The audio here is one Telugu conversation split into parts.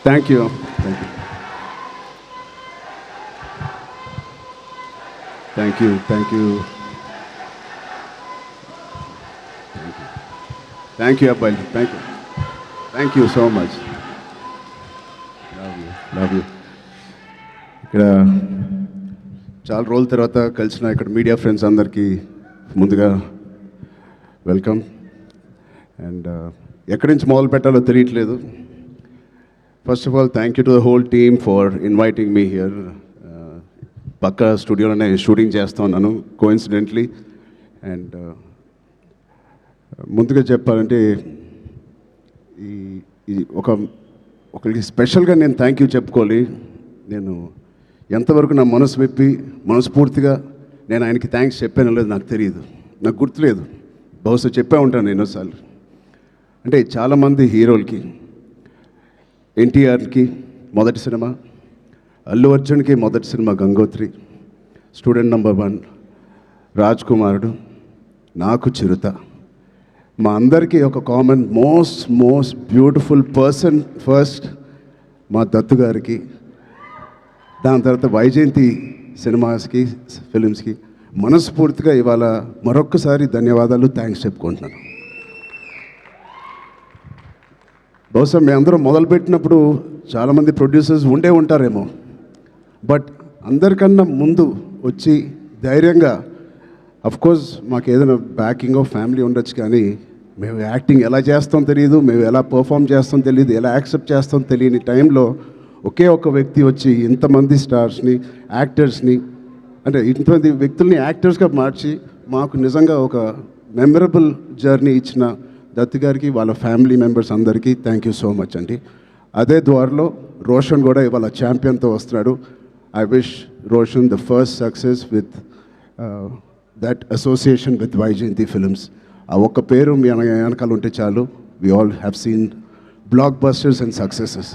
Thank you. Thank you. Thank you. Thank you. Thank you అబ్బాయి. Thank you. Thank you so much. Love you. Love you. ఇక్కడ చాలా రోజుల తర్వాత కలిసిన ఇక్కడ మీడియా ఫ్రెండ్స్ అందరికీ ముందుగా వెల్కమ్. అండ్ ఎక్కడి నుంచి మొదలు పెట్టాలో తెలియట్లేదు. First of all thank you to the whole team for inviting me here. పక్క స్టూడియోలోనే షూటింగ్ చేస్తూ ఉన్నాను కోఇన్సిడెంట్లీ. అండ్ ముందుగా చెప్పాలంటే ఈ ఒకరికి స్పెషల్గా నేను థ్యాంక్ యూ చెప్పుకోవాలి. నేను ఎంతవరకు నా మనసు విప్పి మనస్ఫూర్తిగా నేను ఆయనకి థ్యాంక్స్ చెప్పానో లేదు నాకు తెలియదు, నాకు గుర్తులేదు. బహుశా చెప్పే ఉంటాను ఎన్నోసార్లు. అంటే చాలామంది హీరోలకి, ఎన్టీఆర్కి మొదటి సినిమా, అల్లు అర్జున్కి మొదటి cinema Gangotri, student number 1, Raj కుమారుడు, నాకు చిరుత. మా అందరికీ ఒక common most beautiful person first మా దత్తు గారికి, దాని తర్వాత వైజయంతి సినిమాస్కి, ఫిలిమ్స్కి మనస్ఫూర్తిగా ఇవాళ మరొక్కసారి ధన్యవాదాలు, థ్యాంక్స్ చెప్పుకుంటున్నాను. బహుశా మేము అందరం మొదలుపెట్టినప్పుడు చాలామంది ప్రొడ్యూసర్స్ ఉండే ఉంటారేమో, బట్ అందరికన్నా ముందు వచ్చి ధైర్యంగా, అఫ్కోర్స్ మాకు ఏదైనా బ్యాకింగ్ ఆఫ్ ఫ్యామిలీ ఉండొచ్చు, కానీ మేము యాక్టింగ్ ఎలా చేస్తాం తెలియదు, మేము ఎలా పర్ఫామ్ చేస్తాం తెలియదు, ఎలా యాక్సెప్ట్ చేస్తాం తెలియని టైంలో ఒకే ఒక వ్యక్తి వచ్చి ఇంతమంది స్టార్స్ని, యాక్టర్స్ని, అంటే ఇంతమంది వ్యక్తుల్ని యాక్టర్స్గా మార్చి మాకు నిజంగా ఒక మెమరబుల్ జర్నీ ఇచ్చిన దత్తు గారికి, వాళ్ళ ఫ్యామిలీ మెంబర్స్ అందరికీ థ్యాంక్ యూ సో మచ్ అండి. అదే ద్వారలో రోషన్ కూడా ఇవాళ ఛాంపియన్తో వస్తున్నాడు. I wish Roshan the first success with that association with Vyjayanthi films. ఆ ఒక్క పేరు మీ వెనకాల ఉంటే చాలు. We all have seen blockbusters and successes.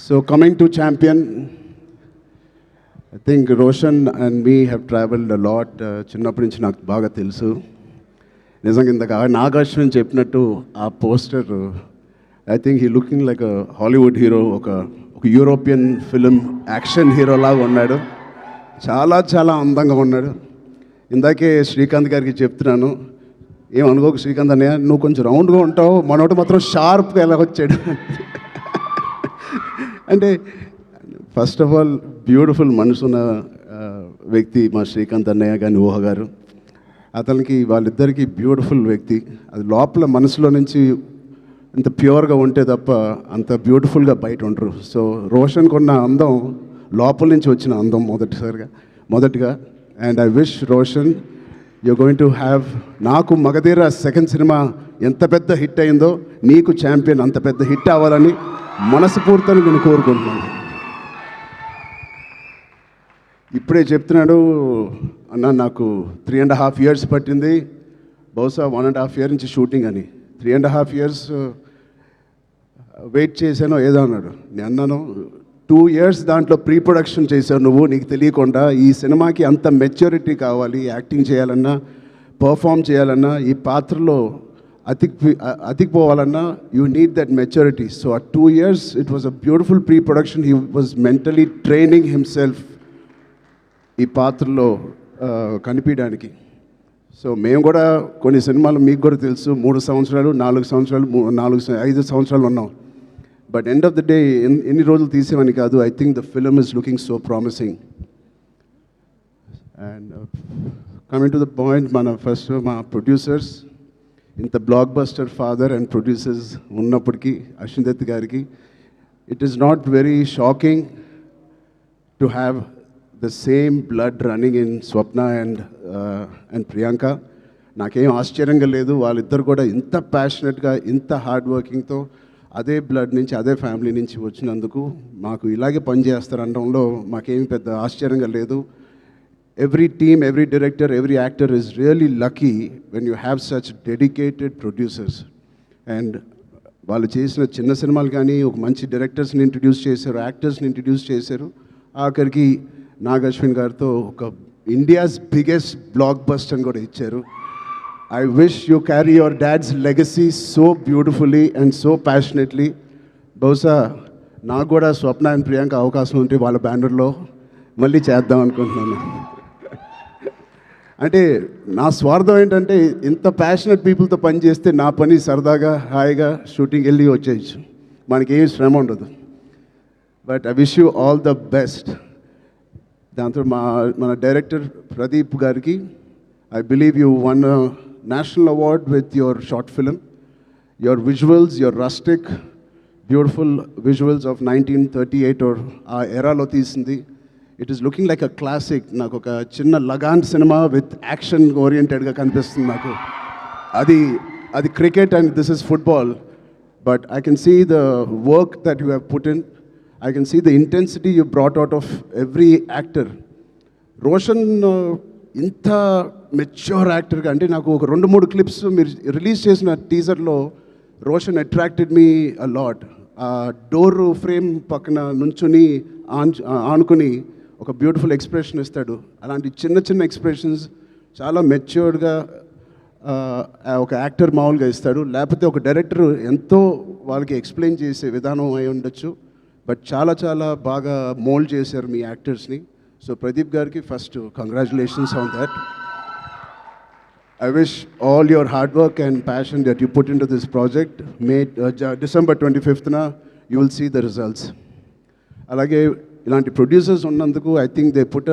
So coming to Champion, I think Roshan and me have travelled a lot. చిన్నప్పటి నుంచి నాకు బాగా తెలుసు. నిజంగా ఇందాక నాగార్జున చెప్పినట్టు ఆ poster, I think he looking like a Hollywood hero, ఒక యూరోపియన్ ఫిలిం యాక్షన్ హీరోలాగా ఉన్నాడు. చాలా అందంగా ఉన్నాడు. ఇందాకే శ్రీకాంత్ గారికి చెప్తున్నాను, ఏమనుకోకు శ్రీకాంత్ అన్నయ్య, నువ్వు కొంచెం రౌండ్గా ఉంటావు, మనోడు మాత్రం షార్ప్గా ఎలా వచ్చాడు. అంటే ఫస్ట్ ఆఫ్ ఆల్ బ్యూటిఫుల్ మనసున్న వ్యక్తి మా శ్రీకాంత్ అన్నయ్య కానీ ఊహ గారు. అతనికి వాళ్ళిద్దరికీ బ్యూటిఫుల్ వ్యక్తి. అది లోపల మనసులో నుంచి ఇంత ప్యూర్గా ఉంటే తప్ప అంత బ్యూటిఫుల్గా బయట ఉండరు. సో రోషన్కి ఉన్న అందం లోపల నుంచి వచ్చిన అందం మొదటిగా. And I wish Roshan you going to have, నాకు మగధీర సెకండ్ సినిమా ఎంత పెద్ద హిట్ అయిందో నీకు ఛాంపియన్ అంత పెద్ద హిట్ అవ్వాలని మనస్ఫూర్తిని నేను కోరుకుంటున్నాను. ఇప్పుడే చెప్తున్నాడు అన్న, నాకు 3.5 years పట్టింది, బహుశా 1.5 year నుంచి షూటింగ్ అని. 3.5 years వెయిట్ చేశానో ఏదో అన్నాడు. నేను అన్నాను 2 years దాంట్లో ప్రీ ప్రొడక్షన్ చేశావు నువ్వు, నీకు తెలియకుండా. ఈ సినిమాకి అంత మెచ్యూరిటీ కావాలి, యాక్టింగ్ చేయాలన్నా, పర్ఫామ్ చేయాలన్నా, ఈ పాత్రలో అతికిపోవాలన్నా you need that maturity. So ఆ 2 years it was a beautiful pre production. He was mentally training himself ఈ పాత్రలో కనిపించడానికి. సో మేము కూడా కొన్ని సినిమాలు మీకు కూడా తెలుసు 3 సంవత్సరాలు 4 సంవత్సరాలు 5 సంవత్సరాలు ఉన్నాం. But end of the day ఎన్ని రోజులు తీసేవని కాదు. I think the film is looking so promising. And coming to the point, మా ప్రొడ్యూసర్స్, ఇంత block buster father and producers ఉన్నప్పటికీ అశ్విన్ దత్ గారికి it is not very shocking to have the same blood running in Swapna and Priyanka. నాకేం ఆశ్చర్యంగా లేదు. వాళ్ళిద్దరు కూడా ఇంత ప్యాషనెట్గా, ఇంత హార్డ్ వర్కింగ్తో అదే బ్లడ్ నుంచి, అదే ఫ్యామిలీ నుంచి వచ్చినందుకు మాకు ఇలాగే పనిచేస్తారనడంలో మాకేమీ పెద్ద ఆశ్చర్యంగా లేదు. Every team, every director, every actor is really lucky when you have such dedicated producers. And వాళ్ళు చేసిన చిన్న సినిమాలు కానీ ఒక మంచి డైరెక్టర్స్ని ఇంట్రడ్యూస్ చేశారు, యాక్టర్స్ని ఇంట్రడ్యూస్ చేశారు. ఆఖరికి నాగ్ అశ్విన్ గారితో ఒక ఇండియాస్ బిగ్గెస్ట్ బ్లాక్ బస్టర్ అని కూడా ఇచ్చారు. I wish you carry your dad's legacy so beautifully and so passionately. బహుశా నాకు కూడా స్వప్న అండ్ ప్రియాంక అవకాశం ఉంటే వాళ్ళ బ్యానర్లో మళ్ళీ చేద్దాం అనుకుంటున్నాను. అంటే నా స్వార్థం ఏంటంటే ఇంత ప్యాషనెట్ పీపుల్తో పని చేస్తే నా పని సరదాగా హాయిగా షూటింగ్ వెళ్ళి వచ్చేయచ్చు, మనకేం శ్రమ ఉండదు. But I wish you all the best. దాంతో మన డైరెక్టర్ ప్రదీప్ గారికి, I believe you won national award with your short film. Your visuals, your rustic beautiful visuals of 1938 or ఆ ఎరాలో తీసింది. It is looking like a classic. నాకు ఒక చిన్న లగాన్ సినిమా విత్ యాక్షన్ ఓరియంటెడ్గా కనిపిస్తుంది నాకు. అది cricket and this is football. But I can see the work that you have put in. I can see the intensity you brought out of every actor. Roshan ఇంత మెచ్యూర్ యాక్టర్గా, అంటే నాకు ఒక 2-3 క్లిప్స్ మీరు రిలీజ్ చేసిన టీజర్లో Roshan attracted me a lot. ఆ డోర్ ఫ్రేమ్ పక్కన నుంచుని ఆనుకుని ఒక బ్యూటిఫుల్ ఎక్స్ప్రెషన్ ఇస్తాడు. అలాంటి చిన్న చిన్న ఎక్స్ప్రెషన్స్ చాలా మెచ్యూర్డ్గా ఒక యాక్టర్ మామూలుగా ఇస్తాడు. లేకపోతే ఒక డైరెక్టర్ ఎంతో వాళ్ళకి ఎక్స్ప్లెయిన్ చేసే విధానం అయి ఉండొచ్చు. బట్ చాలా చాలా బాగా మోల్డ్ చేశారు మీ యాక్టర్స్ని. సో ప్రదీప్ గారికి first congratulations on that. I wish all your hard work and passion that you put into this project. December 25th you will see the results. అలాగే ఇలాంటి ప్రొడ్యూసర్స్ ఉన్నందుకు I think they put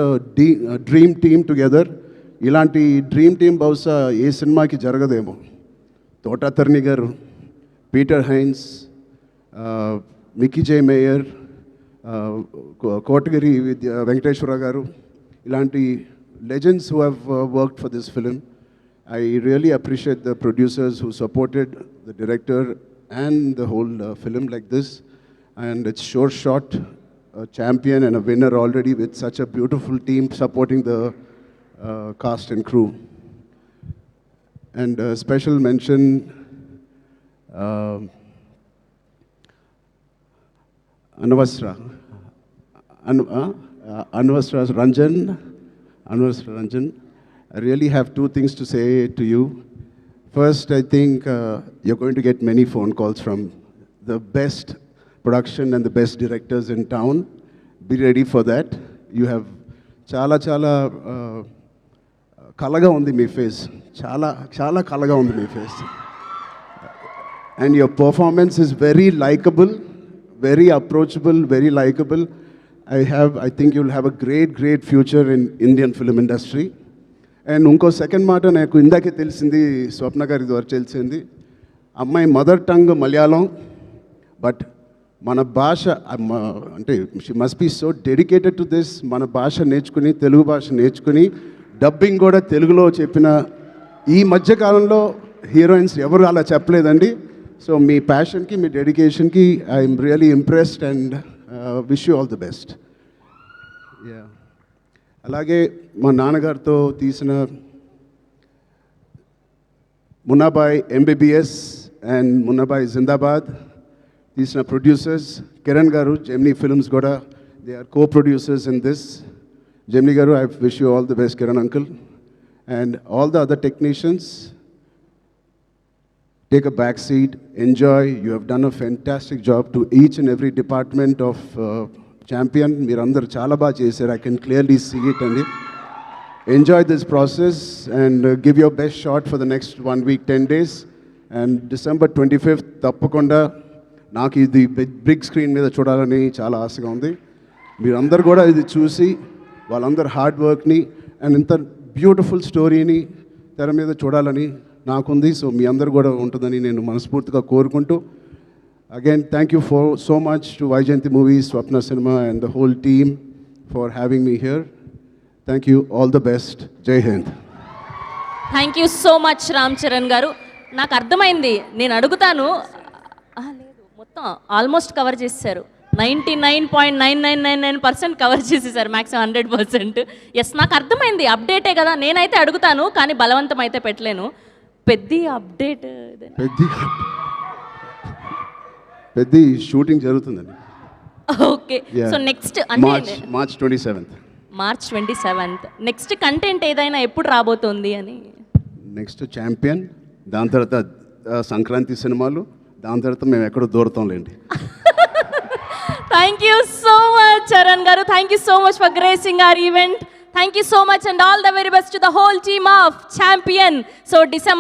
dream team together. ఇలాంటి డ్రీమ్ టీమ్ బహుశా ఏ సినిమాకి జరగదేమో. తోటాతర్ని గారు, Peter Hein, Mickey J Meyer, Kotagiri Venkateswara గారు, ఇలాంటి legends who have worked for this film. I really appreciate the producers who supported the director and the whole film like this. And it's sure shot, a champion and a winner already with such a beautiful team supporting the cast and crew. And special mention Anvasra Ranjan. I really have 2 things to say to you. First, I think you're going to get many phone calls from the best production and the best directors in town. Be ready for that. You have chala kalaga undi mee face. Chala kalaga undi mee face. And your performance is very likable, very approachable, very likable. I think you'll have a great future in Indian film industry. And unko second మాట నాకు ఇందాకే తెలిసింది, స్వప్న గారి ద్వారా తెలిసింది. అమ్మాయి మదర్ టంగ్ మలయాళం, బట్ మన భాష అంటే she must be so dedicated to this. మన భాష నేర్చుకుని, తెలుగు భాష నేర్చుకుని డబ్బింగ్ కూడా తెలుగులో చెప్పిన ఈ మధ్యకాలంలో హీరోయిన్స్ ఎవరు అలా చెప్పలేదండి. సో మీ ప్యాషన్కి, మీ డెడికేషన్కి I'm really impressed and wish you all the best. అలాగే మా నాన్నగారితో తీసిన మున్నాబాయ్ ఎంబీబీఎస్ అండ్ మున్నాబాయ్ జిందాబాద్ తీసిన ప్రొడ్యూసర్స్ కిరణ్ గారు, జెమినీ ఫిల్మ్స్ కూడా, they are co-producers in this. Gemini గారు, I wish you all the best, Kiran uncle. And all the other technicians, take a back seat, enjoy. You have done a fantastic job to each and every department of Champion. Meerandaru chala baa chesaru. I can clearly see it. And enjoy this process and give your best shot for the next 1 week, 10 days. And December 25th, తప్పకుండా నాకు ఇది బిగ్ స్క్రీన్ మీద చూడాలని చాలా ఆశగా ఉంది. మీరందరూ కూడా ఇది చూసి వాళ్ళందరూ హార్డ్ వర్క్ని అండ్ ఇంత బ్యూటిఫుల్ స్టోరీని తెర మీద చూడాలని నాకుంది. సో మీ అందరు కూడా ఉంటుందని నేను మనస్ఫూర్తిగా కోరుకుంటూ, again thank you for so much to Vyjayanthi movies, Swapna cinema and the whole team for having me here. Thank you, all the best, జై హింద్. Thank you so much Ram Charan గారు. నాకు అర్థమైంది, నేను అడుగుతాను. లేదు, మొత్తం ఆల్మోస్ట్ కవర్ చేశారు. 99.9999% కవర్ చేసేసారు, మ్యాక్సిమం 100%. ఎస్, నాకు అర్థమైంది, అప్డేటే కదా. నేనైతే అడుగుతాను కానీ బలవంతం అయితే పెట్టలేను. పెద్ద అప్డేట్, పెద్ద షూటింగ్ జరుగుతుందండి. ఓకే, సో నెక్స్ట్ అంటే మార్చ్ 27th. నెక్స్ట్ కంటెంట్ ఏదైనా ఎప్పుడు రాబోతోంది అని? నెక్స్ట్ ఛాంపియన్, దాని తర్వాత సంక్రాంతి సినిమాలు, దాని తర్వాత మేము ఎక్కడో దూరతాంలేండి. Thank you so much Charan గారు. Thank you so much for gracing our event. Thank you so much and all the very best to the whole team of champion. So December